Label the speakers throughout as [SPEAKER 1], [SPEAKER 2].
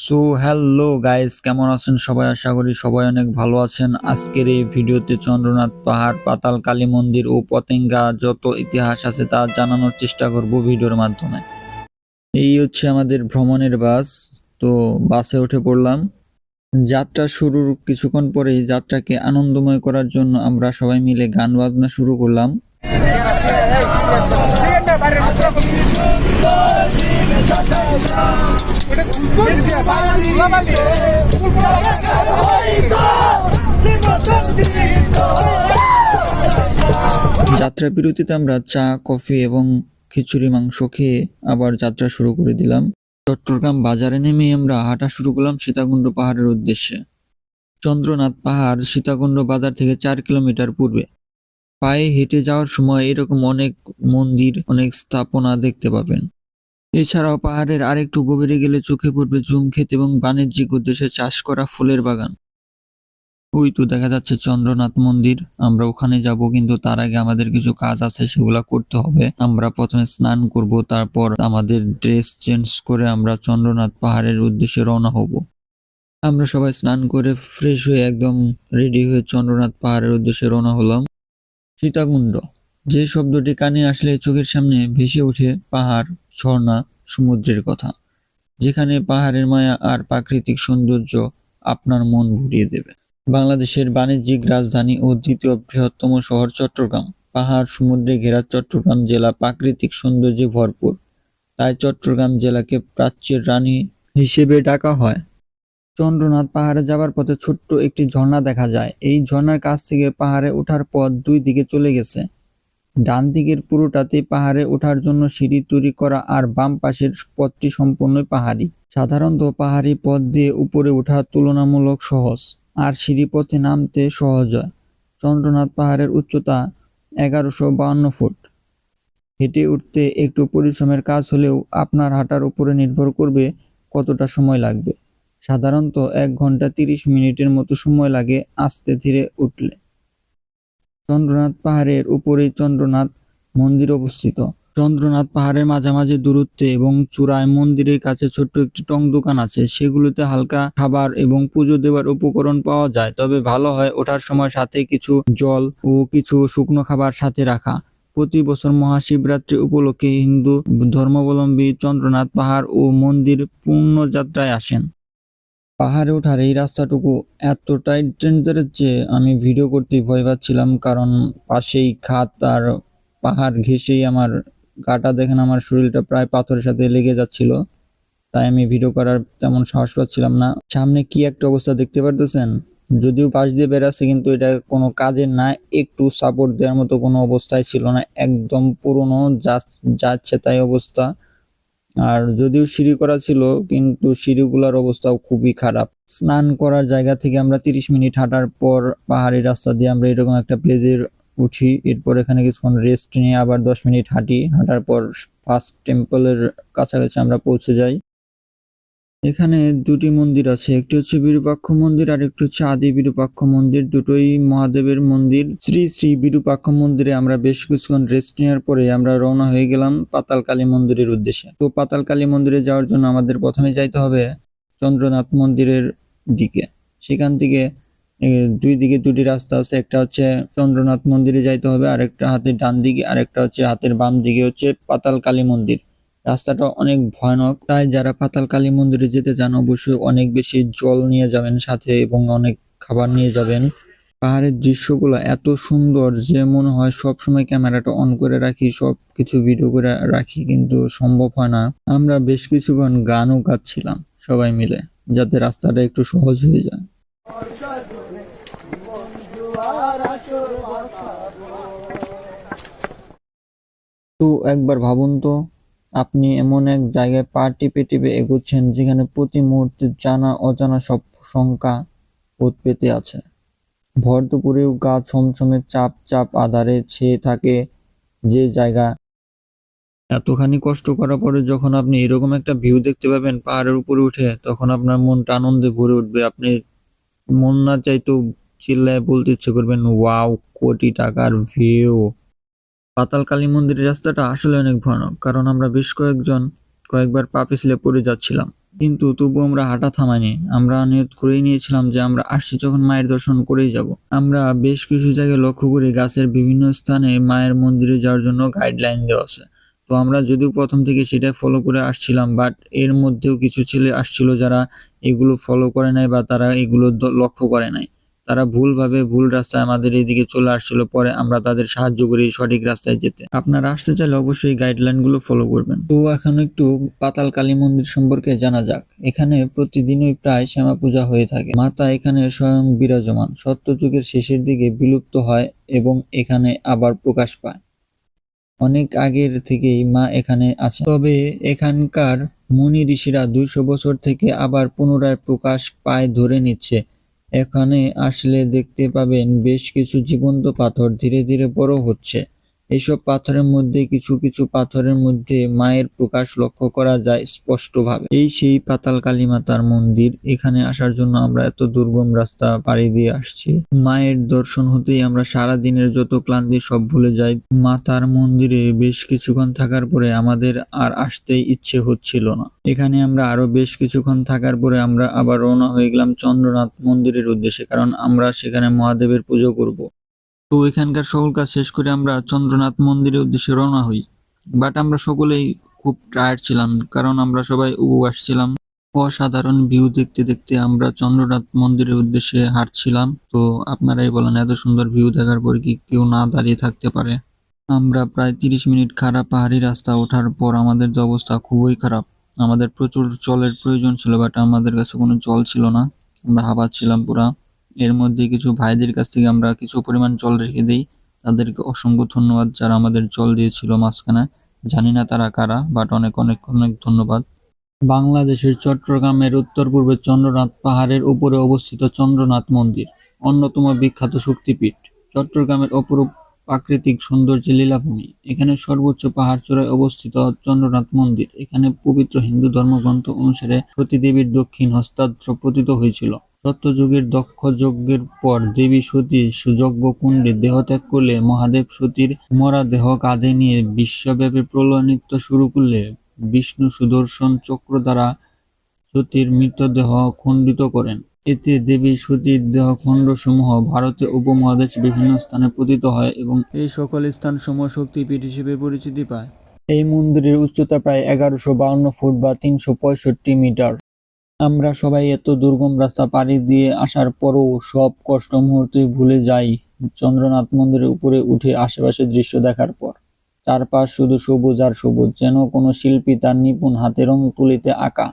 [SPEAKER 1] So hello guys, কেমন আছেন সবাই? আশা করি সবাই অনেক ভালো আছেন। আজকের এই ভিডিওতে চন্দ্রনাথ পাহাড়, পাতাল কালী মন্দির ও পতেঙ্গা যত ইতিহাস আছে তা জানানোর চেষ্টা করব ভিডিওর মাধ্যমে। এই হচ্ছে আমাদের ভ্রমণের বাস। তো বাসে উঠে পড়লাম। যাত্রা শুরুর কিছুক্ষণ পরেই যাত্রাকে আনন্দময় করার জন্য আমরা সবাই মিলে গান বাজনা শুরু করলাম। যাত্রা বিরতিতে আমরা চা, কফি এবং খিচুড়ি মাংস খেয়ে আবার যাত্রা শুরু করে দিলাম। চট্টগ্রাম বাজারে নেমে আমরা হাঁটা শুরু করলাম সীতাকুণ্ড পাহাড়ের উদ্দেশ্যে। চন্দ্রনাথ পাহাড় সীতাকুণ্ড বাজার থেকে 4 কিলোমিটার পূর্বে। পায়ে হেঁটে যাওয়ার সময় এরকম অনেক মন্দির, অনেক স্থাপনা দেখতে পাবেন। এছাড়াও পাহাড়ের আরেকটু গভীরে গেলে চোখে পড়বে জুম ক্ষেত এবং বাণিজ্যিক উদ্দেশ্যে চাষ করা ফুলের বাগান। ওই তো দেখা যাচ্ছে চন্দ্রনাথ মন্দির। আমরা ওখানে যাব, কিন্তু তার আগে আমাদের কিছু কাজ আছে, সেগুলা করতে হবে। আমরা প্রথমে স্নান করব, তারপর আমাদের ড্রেস চেঞ্জ করে আমরা চন্দ্রনাথ পাহাড়ের উদ্দেশ্যে রওনা হব। আমরা সবাই স্নান করে ফ্রেশ হয়ে একদম রেডি হয়ে চন্দ্রনাথ পাহাড়ের উদ্দেশ্যে রওনা হলাম। সীতাকুণ্ড, যে শব্দটি কানে আসলে চোখের সামনে ভেসে ওঠে পাহাড়, ঝর্ণা, সমুদ্রের কথা, যেখানে পাহাড়ের মায়া আর প্রাকৃতিক সৌন্দর্য আপনার মন ভরিয়ে দেবে। বাংলাদেশের বাণিজ্যিক রাজধানী ও দ্বিতীয় বৃহত্তম শহর চট্টগ্রাম। পাহাড় সমুদ্রে ঘেরা চট্টগ্রাম জেলা প্রাকৃতিক সৌন্দর্যে ভরপুর। তাই চট্টগ্রাম জেলাকে প্রাচ্যের রানী হিসেবে ডাকা হয়। চন্দ্রনাথ পাহাড়ে যাবার পথে ছোট্ট একটি ঝর্ণা দেখা যায়। এই ঝর্ণার কাছ থেকে পাহাড়ে ওঠার পথ দুই দিকে চলে গেছে। ডান দিকের পুরোটাতে পাহাড়ে ওঠার জন্য সিঁড়ি তৈরি করা, আর বাম পাশের পথটি সম্পূর্ণই পাহাড়ি। সাধারণত পাহাড়ি পথ দিয়ে উপরে ওঠা তুলনামূলক সহজ, আর সিঁড়ি পথে নামতে সহজ হয়। চন্দ্রনাথ পাহাড়ের উচ্চতা 1152 ফুট। হেঁটে উঠতে একটু পরিশ্রমের কাজ হলেও আপনার হাঁটার উপরে নির্ভর করবে কতটা সময় লাগবে। সাধারণত 1 ঘন্টা 30 মিনিটের মতো সময় লাগে আস্তে ধীরে উঠলে। চন্দ্রনাথ পাহাড়ের উপরেই চন্দ্রনাথ মন্দির অবস্থিত। চন্দ্রনাথ পাহাড়ের মাঝামাঝি দূরত্বে এবং চূড়ায় মন্দিরের কাছে ছোট্ট একটি টং দোকান আছে। সেগুলোতে হালকা খাবার এবং পুজো দেওয়ার উপকরণ পাওয়া যায়, তবে ভালো হয় ওঠার সময় সাথে কিছু জল ও কিছু শুকনো খাবার সাথে রাখা। প্রতি বছর মহাশিবরাত্রি উপলক্ষে হিন্দু ধর্মাবলম্বী চন্দ্রনাথ পাহাড় ও মন্দির পুণ্যযাত্রায় আসেন। পাহাড়ে ওঠার এই রাস্তাটুকু এতটাই ডেঞ্জারাস যে আমি ভিডিও করতে ভয় পাচ্ছিলাম, কারণ পাশেই খাত আর পাহাড় ঘেঁষেই আমার গাটা, দেখেন আমার শরীরটা প্রায় পাথরের সাথে লেগে যাচ্ছিল। তাই আমি ভিডিও করার তেমন সাহস পাচ্ছিলাম না। সামনে কি একটা অবস্থা দেখতে পারতেছেন? যদিও পাশ দিয়ে বেরাচ্ছে, কিন্তু এটা কোনো কাজের না, একটু সাপোর্ট দেওয়ার মতো কোনো অবস্থায় ছিল না। একদম পুরনো, যাচ্ছে তাই অবস্থা। আর যদিও সিঁড়ি করা ছিল, কিন্তু সিঁড়িগুলোর অবস্থাও খুবই খারাপ। স্নান করার জায়গা থেকে আমরা 30 মিনিট হাঁটার পর পাহাড়ি রাস্তা দিয়ে আমরা এরকম একটা প্লেসে উঠি। এরপর এখানে কিছুক্ষণ রেস্ট নিয়ে আবার 10 মিনিট হাঁটার পর ফার্স্ট টেম্পলের কাছাকাছি আমরা পৌঁছে যাই। এখানে দুটি মন্দির আছে, একটি হচ্ছে বিরূপাক্ষ মন্দির আর একটি হচ্ছে আদি বিরূপাক্ষ মন্দির। দুটোই মহাদেবের মন্দির। শ্রী শ্রী বিরূপাক্ষ মন্দিরে আমরা বেশ কিছুক্ষণ রেস্ট নেওয়ার পরে আমরা রওনা হয়ে গেলাম পাতাল কালী মন্দিরের উদ্দেশ্যে। তো পাতাল কালী মন্দিরে যাওয়ার জন্য আমাদের প্রথমে যাইতে হবে চন্দ্রনাথ মন্দিরের দিকে। সেখান থেকে দুই দিকে দুটি রাস্তা আছে, একটা হচ্ছে চন্দ্রনাথ মন্দিরে যাইতে হবে, আর একটা হাতের ডান দিকে, আর একটা হচ্ছে হাতের বাম দিকে হচ্ছে পাতাল কালী মন্দির। রাস্তাটা অনেক ভয়ানক, তাই যারা পাতাল কালী মন্দিরে যেতে চান অবশ্যই অনেক বেশি জল নিয়ে যাবেন সাথে এবং অনেক খাবার নিয়ে যাবেন। পাহাড়ের দৃশ্যগুলো এত সুন্দর যে মনে হয় সবসময় ক্যামেরাটা অন করে রাখি, সবকিছু ভিডিও করে রাখি, কিন্তু সম্ভব হয় না। আমরা বেশ কিছুক্ষণ গানও গাচ্ছিলাম সবাই মিলে, যাতে রাস্তাটা একটু সহজ হয়ে যায়। তো একবার ভাবুন তো, আপনি এমন এক জায়গায় পা টিপে টিপে এগোচ্ছেন যেখানে প্রতি মুহূর্তে জানা অজানা সব শঙ্কা ওত পেতে আছে। ভর দুপুরেও গা ছমছমে চাপ চাপ আঁধারে ছেয়ে থাকে যে জায়গা। এতখানি কষ্ট করার পরে যখন আপনি এরকম একটা ভিউ দেখতে পাবেন পাহাড়ের উপরে উঠে, তখন আপনার মনটা আনন্দে ভরে উঠবে। আপনি মন না চাইতেও চিল্লায় বলতে ইচ্ছে করবেন, ওয়াও, কোটি টাকার ভিউ। পাতাল কালী মন্দিরের রাস্তাটা আসলে অনেক ভয়ানক, কারণ আমরা বেশ কয়েকবার পা পিছলে পড়ে যাচ্ছিলাম। কিন্তু তবু আমরা হাঁটা থামাইনি। আমরা নিয়ত করেই নিয়েছিলাম যে আমরা আসছি যখন মায়ের দর্শন করেই যাব। আমরা বেশ কিছু জায়গায় লক্ষ্য করি গাছের বিভিন্ন স্থানে মায়ের মন্দিরে যাওয়ার জন্য গাইডলাইন দেওয়া আছে। তো আমরা যদিও প্রথম থেকে সেটা ফলো করে আসছিলাম, বাট এর মধ্যেও কিছু ছেলে আসছিল যারা এগুলো ফলো করে নাই বা তারা এগুলো লক্ষ্য করে নাই। তারা ভুলভাবে ভুল রাস্তায় আমাদের এইদিকে চলে আসছিল। পরে আমরা তাদের সাহায্য করি সঠিক রাস্তায় যেতে। আপনারা আসতে চাইলে অবশ্যই গাইডলাইনগুলো ফলো করবেন। তো এখন একটু পাতাল কালী মন্দির সম্পর্কে জানা যাক। এখানে প্রতিদিনই প্রায় শ্যামা পূজা হয়ে থাকে। মাতা এখানে স্বয়ং বিরাজমান। সত্যযুগের শেষের দিকে বিলুপ্ত হয় এবং এখানে আবার প্রকাশ পায়। অনেক আগের থেকেই মা এখানে আছেন। তবে এখানকার মুনি ঋষিরা 200 বছর থেকে আবার পুনরায় প্রকাশ পায় ধরে নিচ্ছে। এখানে আসলে দেখতে পাবেন বেশ কিছু জীবন্ত পাথর ধীরে ধীরে বড় হচ্ছে। এসব পাথরের মধ্যে কিছু কিছু পাথরের মধ্যে মায়ের প্রকাশ লক্ষ্য করা যায় স্পষ্টভাবে। এই সেই পাতাল কালী মাতার মন্দির। এখানে আসার জন্য আমরা এত দুর্গম রাস্তা পাড়ি দিয়ে আসছি। মায়ের দর্শন হতেই আমরা সারা দিনের যত ক্লান্তি সব ভুলে যাই। মাতার মন্দিরে বেশ কিছুক্ষণ থাকার পরে আমাদের আর আসতে ইচ্ছে হচ্ছিল না। এখানে আমরা আরো বেশ কিছুক্ষণ থাকার পরে আমরা আবার রওনা হয়ে গেলাম চন্দ্রনাথ মন্দিরের উদ্দেশ্যে, কারণ আমরা সেখানে মহাদেবের পুজো করব। তো এখানকার সকল কাজ শেষ করে আমরা চন্দ্রনাথ মন্দিরের উদ্দেশ্যে রওনা হই। বাট আমরা সকলেই খুব টায়ার্ড ছিলাম, কারণ আমরা সবাই উপবাস ছিলাম। অসাধারণ ভিউ দেখতে দেখতে আমরা চন্দ্রনাথ মন্দিরের উদ্দেশ্যে হাঁটছিলাম। তো আপনারাই বলেন, এত সুন্দর ভিউ দেখার পর কি কেউ না দাঁড়িয়ে থাকতে পারে? আমরা প্রায় 30 মিনিট খারাপ পাহাড়ি রাস্তা ওঠার পর আমাদের যে অবস্থা খুবই খারাপ। আমাদের প্রচুর জলের প্রয়োজন ছিল, বাট আমাদের কাছে কোনো জল ছিল না। আমরা হাঁপাচ্ছিলাম পুরা। এর মধ্যে কিছু ভাইদের কাছ থেকে আমরা কিছু পরিমাণ জল রেখে দিই। তাদেরকে অসংখ্য ধন্যবাদ যারা আমাদের জল দিয়েছিল মাঝখানে। জানি না তারা কারা, বাট অনেক অনেক অনেক ধন্যবাদ। বাংলাদেশের চট্টগ্রামের উত্তর-পূর্বে চন্দ্রনাথ পাহাড়ের উপরে অবস্থিত চন্দ্রনাথ মন্দির অন্যতম বিখ্যাত শক্তিপীঠ। চট্টগ্রামের অপরূপ প্রাকৃতিক সৌন্দর্যের লীলাভূমি। এখানে সর্বোচ্চ পাহাড়চূড়ায় অবস্থিত চন্দ্রনাথ মন্দির। এখানে পবিত্র হিন্দু ধর্মগ্রন্থ অনুসারে সতী দেবীর দক্ষিণ হস্তাস্ত্র পতিত হয়েছিল। সত্যযুগের দক্ষ যজ্ঞের পর দেবী সতী যজ্ঞকুণ্ডে দেহত্যাগ করলে মহাদেব সতীর মরা দেহ কাঁধে নিয়ে বিশ্বব্যাপী প্রলয় নৃত্য শুরু করলে বিষ্ণু সুদর্শন চক্র দ্বারা সতীর মৃতদেহ খণ্ডিত করেন। এতে দেবী সতীর দেহখণ্ডসমূহ ভারতীয় উপমহাদেশে বিভিন্ন স্থানে পতিত হয় এবং এই সকল স্থানসমূহ শক্তিপীঠ হিসেবে পরিচিতি পায়। এই মন্দিরের উচ্চতা প্রায় 1152 ফুট বা 365 মিটার। আমরা সবাই এত দুর্গম রাস্তা পাড়ি দিয়ে আসার পরও সব কষ্ট মুহূর্তেই ভুলে যাই চন্দ্রনাথ মন্দিরের উপরে উঠে আশেপাশের দৃশ্য দেখার পর। চারপাশ শুধু সবুজ আর সবুজ, যেন কোনো শিল্পী তার নিপুণ হাতে রং তুলিতে আঁকা।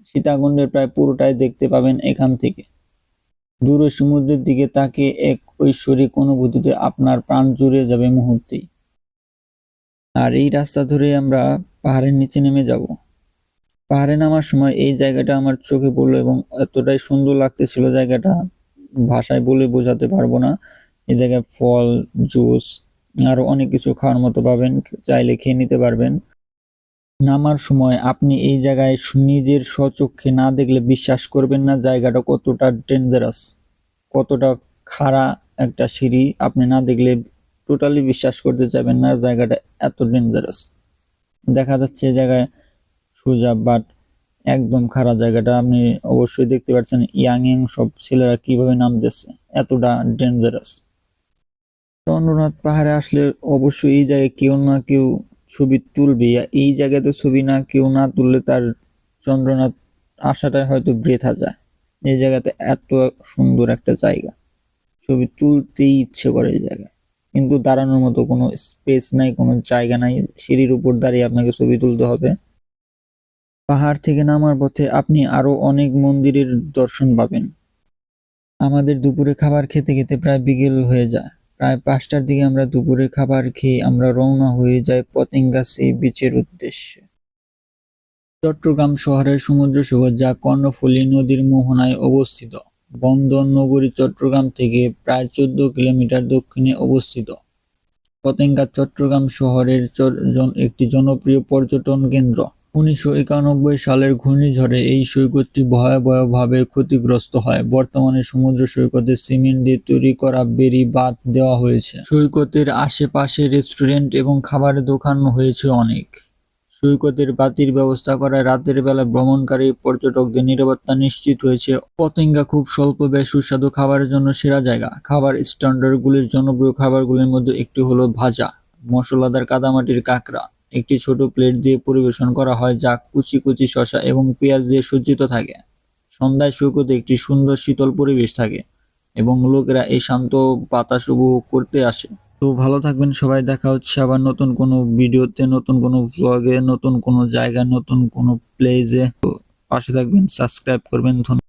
[SPEAKER 1] সীতাকুণ্ডের প্রায় পুরোটাই দেখতে পাবেন এখান থেকে। দূরে সমুদ্রের দিকে তাকিয়ে এক ঐশ্বরিক অনুভূতিতে আপনার প্রাণ জুড়ে যাবে মুহূর্তেই। আর এই রাস্তা ধরে আমরা পাহাড়ের নিচে নেমে যাব। পাহাড়ে নামার সময় এই জায়গাটা আমার চোখে পড়লো এবং এতটাই সুন্দর লাগতেছিল জায়গাটা, ভাষায় বলে বোঝাতে পারবো না। এই জায়গায় ফল, জুস আরো অনেক কিছু খাওয়ার মতো পাবেন, চাইলে খেয়ে নিতে পারবেন। নামার সময় আপনি এই জায়গায় নিজের স্বচক্ষে না দেখলে বিশ্বাস করবেন না জায়গাটা কতটা ডেঞ্জারাস, কতটা খাড়া একটা সিঁড়ি। আপনি না দেখলে টোটালি বিশ্বাস করতে চাইবেন না জায়গাটা এত ডেঞ্জারাস। দেখা যাচ্ছে এই জায়গায় সোজা, বাট একদম খারাপ জায়গাটা। আপনি অবশ্যই দেখতে পাচ্ছেন ইয়াং সব ছেলেরা কিভাবে নামতেছে, এতটা ডেঞ্জারাস। চন্দ্রনাথ পাহাড়ে আসলে অবশ্যই এই জায়গায় কেউ না কেউ ছবি তুলবে। এই জায়গাতে ছবি না কেউ না তুললে তার চন্দ্রনাথ আসাটাই হয়তো বৃথা যায়। এই জায়গাতে এত সুন্দর একটা জায়গা, ছবি তুলতেই ইচ্ছে করে এই জায়গায়, কিন্তু দাঁড়ানোর মতো কোনো স্পেস নাই, কোনো জায়গা নাই। সিঁড়ির উপর দাঁড়িয়ে আপনাকে ছবি তুলতে হবে। পাহাড় থেকে নামার পথে আপনি আরো অনেক মন্দিরের দর্শন পাবেন। আমাদের দুপুরে খাবার খেতে খেতে প্রায় বিকেল হয়ে যায়। প্রায় 5টার দিকে আমরা দুপুরের খাবার খেয়ে আমরা রওনা হয়ে যাই পতেঙ্গা সি বিচের উদ্দেশ্যে। চট্টগ্রাম শহরের সমুদ্র সৈকত, যা কর্ণফুলী নদীর মোহনায় অবস্থিত। বন্দর নগরী চট্টগ্রাম থেকে প্রায় 14 কিলোমিটার দক্ষিণে অবস্থিত। পতেঙ্গা চট্টগ্রাম শহরের একটি জনপ্রিয় পর্যটন কেন্দ্র। 1991 সালের ঘূর্ণিঝড়ে এই সৈকতটি ভয়াবহভাবে ক্ষতিগ্রস্ত হয়। বর্তমানে সমুদ্র সৈকতে সিমেন্ট দিয়ে তৈরি করা বেড়ি বাঁধ দেওয়া হয়েছে। সৈকতের আশেপাশে রেস্টুরেন্ট এবং খাবারের দোকান হয়েছে অনেক। সৈকতের বাতির ব্যবস্থা করায় রাতের বেলা ভ্রমণকারী পর্যটকদের নিরাপত্তা নিশ্চিত হয়েছে। পতেঙ্গা খুব স্বল্প ব্যয় সুস্বাদু খাবারের জন্য সেরা জায়গা। খাবার স্ট্যান্ডার্ডগুলির জনপ্রিয় খাবারগুলির মধ্যে একটি হলো ভাজা মশলাদার কাদামাটির কাঁকড়া। একটি ছোট প্লেট দিয়ে পরিবেশন করা হয় যা কুচি কুচি শসা এবং পেঁয়াজ দিয়ে সজ্জিত থাকে। সন্ধ্যায় সৈকতে একটি সুন্দর শীতল পরিবেশ থাকে এবং লোকেরা এই শান্ত বাতাস উপভোগ করতে আসে। তো ভালো থাকবেন সবাই, দেখা হচ্ছে আবার নতুন কোনো ভিডিওতে, নতুন কোনো ভ্লগে, নতুন কোনো জায়গায়, নতুন কোনো প্লেসে। তো পাশে থাকবেন, সাবস্ক্রাইব করবেন। ধন্যবাদ।